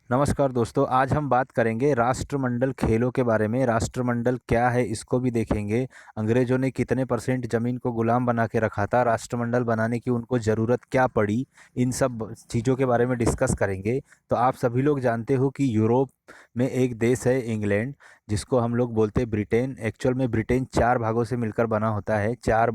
नमस्कार दोस्तों, आज हम बात करेंगे राष्ट्रमंडल खेलों के बारे में। राष्ट्रमंडल क्या है इसको भी देखेंगे। अंग्रेजों ने कितने परसेंट ज़मीन को गुलाम बना के रखा था, राष्ट्रमंडल बनाने की उनको ज़रूरत क्या पड़ी, इन सब चीज़ों के बारे में डिस्कस करेंगे। तो आप सभी लोग जानते हो कि यूरोप में एक देश है इंग्लैंड, जिसको हम लोग बोलते हैं ब्रिटेन। एक्चुअल में ब्रिटेन चार भागों से मिलकर बना होता है, चार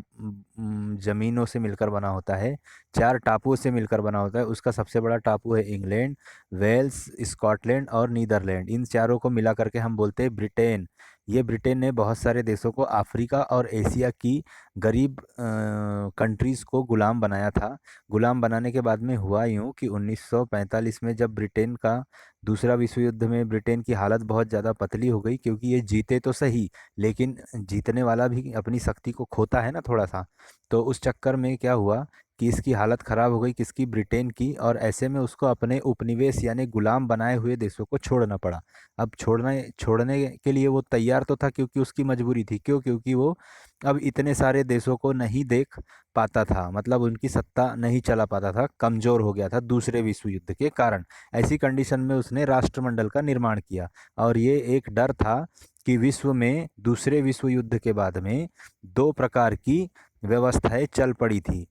ज़मीनों से मिलकर बना होता है, चार टापुओं से मिलकर बना होता है। उसका सबसे बड़ा टापू है इंग्लैंड, वेल्स, स्कॉटलैंड और नीदरलैंड। इन चारों को मिला करके हम बोलते हैं ब्रिटेन। ये ब्रिटेन ने बहुत सारे देशों को, अफ्रीका और एशिया की गरीब कंट्रीज़ को गुलाम बनाया था। गुलाम बनाने के बाद में हुआ यूँ कि 1945 में जब ब्रिटेन का दूसरा विश्व युद्ध में ब्रिटेन की हालत बहुत ज़्यादा पतली हो गई, क्योंकि ये जीते तो सही, लेकिन जीतने वाला भी अपनी शक्ति को खोता है ना थोड़ा सा। तो उस चक्कर में क्या हुआ कि इसकी हालत ख़राब हो गई, किसकी, ब्रिटेन की। और ऐसे में उसको अपने उपनिवेश यानी गुलाम बनाए हुए देशों को छोड़ना पड़ा। अब छोड़ने छोड़ने के लिए वो तैयार तो था, क्योंकि उसकी मजबूरी थी। क्यों? क्योंकि वो अब इतने सारे देशों को नहीं देख पाता था, मतलब उनकी सत्ता नहीं चला पाता था, कमज़ोर हो गया था दूसरे विश्व युद्ध के कारण। ऐसी कंडीशन में उसने राष्ट्रमंडल का निर्माण किया। और ये एक डर था कि विश्व में दूसरे विश्व युद्ध के बाद में दो प्रकार की व्यवस्थाएं चल पड़ी थी।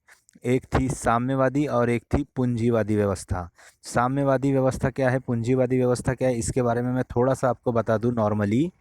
एक थी साम्यवादी और एक थी पूंजीवादी व्यवस्था। साम्यवादी व्यवस्था क्या है, पूंजीवादी व्यवस्था क्या है, इसके बारे में मैं थोड़ा सा आपको बता दूं। नॉर्मली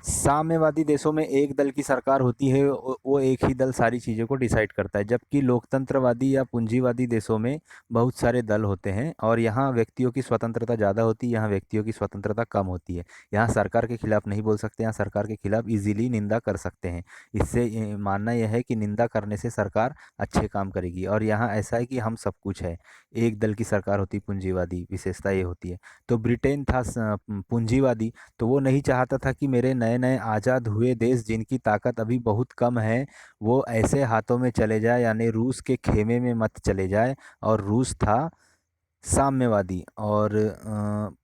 साम्यवादी देशों में एक दल की सरकार होती है, वो एक ही दल सारी चीज़ों को डिसाइड करता है। जबकि लोकतंत्रवादी या पूंजीवादी देशों में बहुत सारे दल होते हैं, और यहाँ व्यक्तियों की स्वतंत्रता ज़्यादा होती है, यहाँ व्यक्तियों की स्वतंत्रता कम होती है। यहाँ सरकार के खिलाफ नहीं बोल सकते, यहाँ सरकार के खिलाफ इजीली निंदा कर सकते हैं। इससे मानना यह है कि निंदा करने से सरकार अच्छे काम करेगी। और यहाँ ऐसा है कि हम सब कुछ है, एक दल की सरकार होती, पूंजीवादी विशेषता ये होती है। तो ब्रिटेन था पूंजीवादी। तो वो नहीं चाहता था कि मेरे नए नए आज़ाद हुए देश, जिनकी ताकत अभी बहुत कम है, वो ऐसे हाथों में चले जाए, यानी रूस के खेमे में मत चले जाए। और रूस था साम्यवादी, और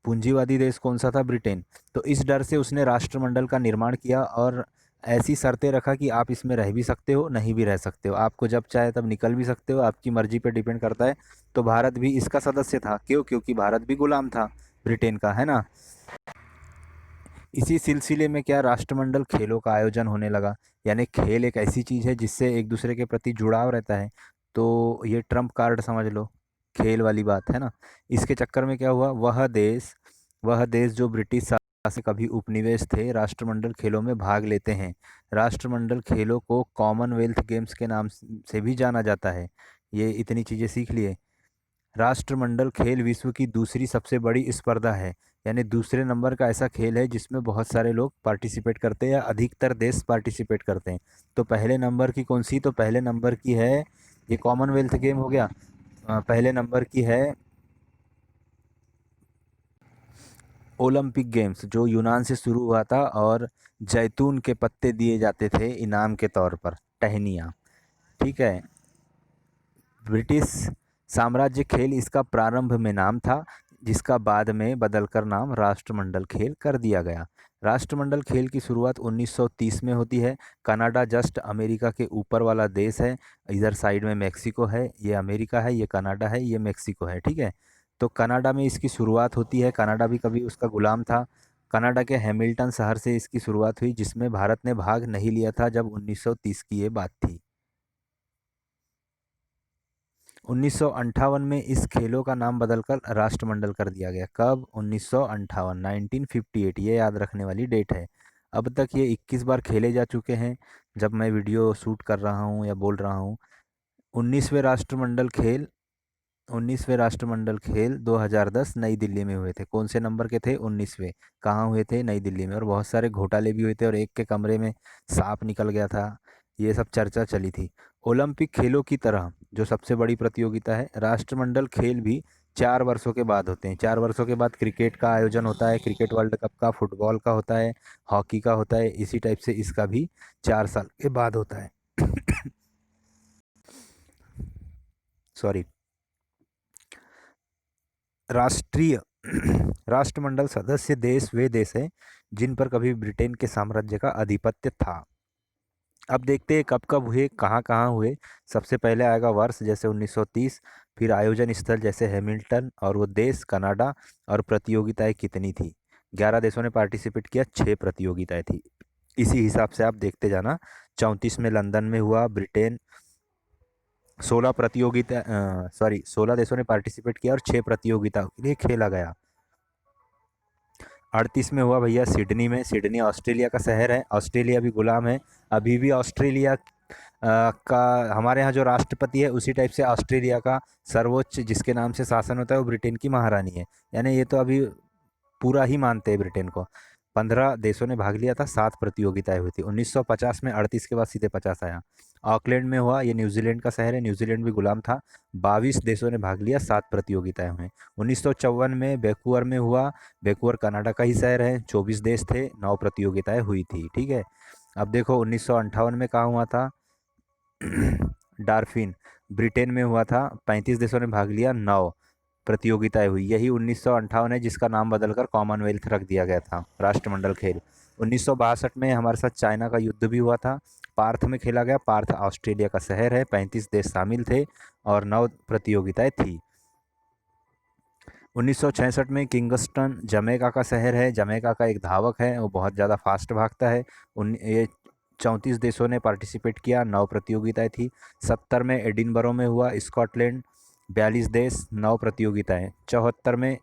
पूंजीवादी देश कौन सा था, ब्रिटेन। तो इस डर से उसने राष्ट्रमंडल का निर्माण किया, और ऐसी शर्तें रखा कि आप इसमें रह भी सकते हो, नहीं भी रह सकते हो, आपको जब चाहे तब निकल भी सकते हो, आपकी मर्जी पे डिपेंड करता है। तो भारत भी इसका सदस्य था। क्यों? क्योंकि भारत भी गुलाम था ब्रिटेन का, है ना। इसी सिलसिले में क्या, राष्ट्रमंडल खेलों का आयोजन होने लगा। यानी खेल एक ऐसी चीज़ है जिससे एक दूसरे के प्रति जुड़ाव रहता है। तो ये ट्रम्प कार्ड समझ लो, खेल वाली बात है ना। इसके चक्कर में क्या हुआ, वह देश जो ब्रिटिश शासक कभी उपनिवेश थे, राष्ट्रमंडल खेलों में भाग लेते हैं। राष्ट्रमंडल खेलों को कॉमनवेल्थ गेम्स के नाम से भी जाना जाता है। ये इतनी चीज़ें सीख लिए। राष्ट्रमंडल खेल विश्व की दूसरी सबसे बड़ी स्पर्धा है। यानी दूसरे नंबर का ऐसा खेल है जिसमें बहुत सारे लोग पार्टिसिपेट करते हैं, या अधिकतर देश पार्टिसिपेट करते हैं। तो पहले नंबर की कौन सी, तो पहले नंबर की है, ये कॉमनवेल्थ गेम हो गया। पहले नंबर की है ओलंपिक गेम्स, जो यूनान से शुरू हुआ था, और जैतून के पत्ते दिए जाते थे इनाम के तौर पर, टहनियाँ। ठीक है। ब्रिटिश साम्राज्य खेल इसका प्रारंभ में नाम था, जिसका बाद में बदलकर नाम राष्ट्रमंडल खेल कर दिया गया। राष्ट्रमंडल खेल की शुरुआत 1930 में होती है। कनाडा जस्ट अमेरिका के ऊपर वाला देश है। इधर साइड में मेक्सिको है, ये अमेरिका है, ये कनाडा है, ये मेक्सिको है। ठीक है। तो कनाडा में इसकी शुरुआत होती है। कनाडा भी कभी उसका गुलाम था। कनाडा के हैमिल्टन शहर से इसकी शुरुआत हुई, जिसमें भारत ने भाग नहीं लिया था जब 1930 की ये बात थी। 1958 में इस खेलों का नाम बदलकर राष्ट्रमंडल कर दिया गया। कब? 1958, 1958, ये याद रखने वाली डेट है। अब तक ये 21 बार खेले जा चुके हैं, जब मैं वीडियो शूट कर रहा हूँ या बोल रहा हूँ। 19वें राष्ट्रमंडल खेल 19वें राष्ट्रमंडल खेल 2010 नई दिल्ली में हुए थे। कौन से नंबर के थे? 19वें। कहाँ हुए थे? नई दिल्ली में। और बहुत सारे घोटाले भी हुए थे, और एक के कमरे में सांप निकल गया था, ये सब चर्चा चली थी। ओलंपिक खेलों की तरह जो सबसे बड़ी प्रतियोगिता है, राष्ट्रमंडल खेल भी 4 वर्षों के बाद होते हैं। 4 वर्षों के बाद क्रिकेट का आयोजन होता है, क्रिकेट वर्ल्ड कप का, फुटबॉल का होता है, हॉकी का होता है। इसी टाइप से इसका भी 4 साल के बाद होता है। सॉरी। राष्ट्रीय राष्ट्रमंडल सदस्य देश वे देश हैं जिन पर कभी ब्रिटेन के साम्राज्य का आधिपत्य था। अब देखते हैं कब कब हुए, कहाँ कहाँ हुए। सबसे पहले आएगा वर्ष जैसे 1930, फिर आयोजन स्थल जैसे हैमिल्टन, और वो देश कनाडा, और प्रतियोगिताएं कितनी थी। 11 देशों ने पार्टिसिपेट किया, 6 प्रतियोगिताएं थी। इसी हिसाब से आप देखते जाना। 34 में लंदन में हुआ, ब्रिटेन। 16 देशों ने पार्टिसिपेट किया और 6 प्रतियोगिताओं के लिए खेला गया। 38 में हुआ भैया सिडनी में। सिडनी ऑस्ट्रेलिया का शहर है, ऑस्ट्रेलिया भी गुलाम है। अभी भी ऑस्ट्रेलिया का, हमारे यहाँ जो राष्ट्रपति है उसी टाइप से ऑस्ट्रेलिया का सर्वोच्च जिसके नाम से शासन होता है वो ब्रिटेन की महारानी है। यानी ये तो अभी पूरा ही मानते हैं ब्रिटेन को। 15 देशों ने भाग लिया था, 7 प्रतियोगिताएं हुई थी। 1950 में 38 के बाद सीधे 50 आया। ऑकलैंड में हुआ, ये न्यूजीलैंड का शहर है, न्यूजीलैंड भी गुलाम था। 22 देशों ने भाग लिया, 7 प्रतियोगिताएं हुई। 1954 में वैंकूवर में हुआ। वैंकूवर कनाडा का ही शहर है, 24 देश थे, 9 प्रतियोगिताएं हुई थी। ठीक है। अब देखो 1958 में कहाँ हुआ था। डार्फिन ब्रिटेन में हुआ था, 35 देशों ने भाग लिया, 9 प्रतियोगिताएं हुई। यही 1958 है जिसका नाम बदलकर कॉमनवेल्थ रख दिया गया था, राष्ट्रमंडल खेल। 1962 में हमारे साथ चाइना का युद्ध भी हुआ था, पार्थ में खेला गया। पार्थ ऑस्ट्रेलिया का शहर है, 35 देश शामिल थे और 9 प्रतियोगिताएं थी। 1966 में किंगस्टन जमैका का शहर है, जमैका का एक धावक है, वो बहुत ज़्यादा फास्ट भागता है। ये 34 देशों ने पार्टिसिपेट किया, 9 प्रतियोगिताएं थी। 70 में एडिनबरो में हुआ, स्कॉटलैंड, 42 देश, 9 प्रतियोगिताएं। 74 में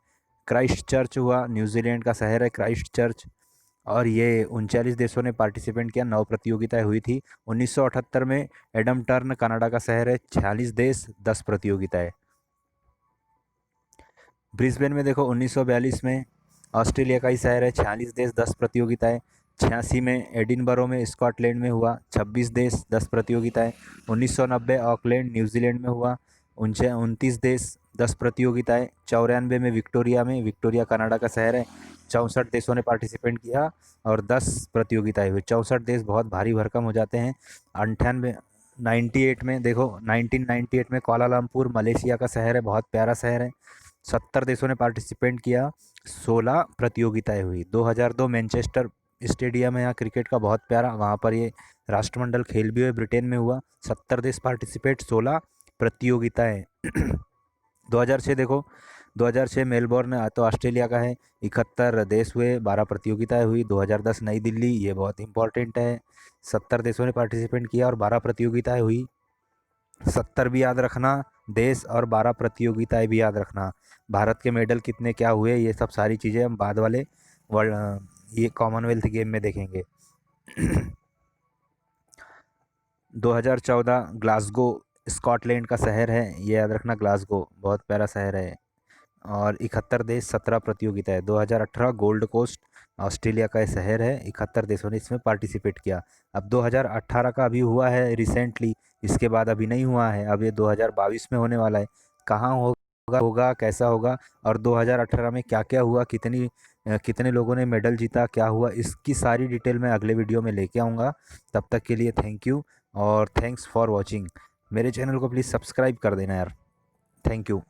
क्राइस्ट चर्च हुआ, न्यूजीलैंड का शहर है क्राइस्ट चर्च, और ये 39 देशों ने पार्टिसिपेट किया, 9 प्रतियोगिताएं हुई थी। 1978 में एडमटर्न कनाडा का शहर है, 46 देश, 10 प्रतियोगिताएं। ब्रिस्बेन में देखो 1942 में ऑस्ट्रेलिया का ही शहर है, 46 देश, 10 प्रतियोगिताएं। 86 में एडिनबरो में स्कॉटलैंड में हुआ, 26 देश, 10 प्रतियोगिताएं। 1990 ऑकलैंड न्यूजीलैंड में हुआ, 29 देश, 10 प्रतियोगिताएं। 94 में विक्टोरिया कनाडा का शहर है, 64 देशों ने पार्टिसिपेट किया और 10 प्रतियोगिताएं हुई। 64 देश बहुत भारी भरकम हो जाते हैं। 98 98 में देखो, 1998 में कोलालमपुर मलेशिया का शहर है, बहुत प्यारा शहर है। 70 देशों ने पार्टिसिपेट किया, 16 प्रतियोगिताएं हुई। 2002 मैनचेस्टर स्टेडियम है, यहाँ क्रिकेट का बहुत प्यारा, वहाँ पर ये राष्ट्रमंडल खेल भी हुए, ब्रिटेन में हुआ। 70 देश पार्टिसिपेट, 16 प्रतियोगिताएं। 2006 देखो, 2006 मेलबोर्न तो ऑस्ट्रेलिया का है, 71 देश हुए, 12 प्रतियोगिताएं हुई। 2010 नई दिल्ली, ये बहुत इंपॉर्टेंट है, 70 देशों ने पार्टिसिपेट किया और 12 प्रतियोगिताएं हुई। 70 भी याद रखना देश, और 12 प्रतियोगिताएं भी याद रखना। भारत के मेडल कितने क्या हुए, ये सब सारी चीज़ें हम बाद वाले वर्ल्ड, ये कॉमनवेल्थ गेम में देखेंगे। 2014 ग्लासगो स्कॉटलैंड का शहर है, ये याद रखना, ग्लासगो बहुत प्यारा शहर है। और 71 देश, 17 प्रतियोगिताएं। 2018 गोल्ड कोस्ट ऑस्ट्रेलिया का शहर है, 71 देशों ने इसमें पार्टिसिपेट किया। अब 2018 का अभी हुआ है रिसेंटली, इसके बाद अभी नहीं हुआ है, अब ये 2022 में होने वाला है। कहाँ होगा कैसा होगा, और 2018 में क्या क्या हुआ, कितने लोगों ने मेडल जीता, क्या हुआ, इसकी सारी डिटेल मैं अगले वीडियो में लेके आऊँगा। तब तक के लिए थैंक यू, और थैंक्स फॉर वॉचिंग। मेरे चैनल को प्लीज़ सब्सक्राइब कर देना यार। Thank you.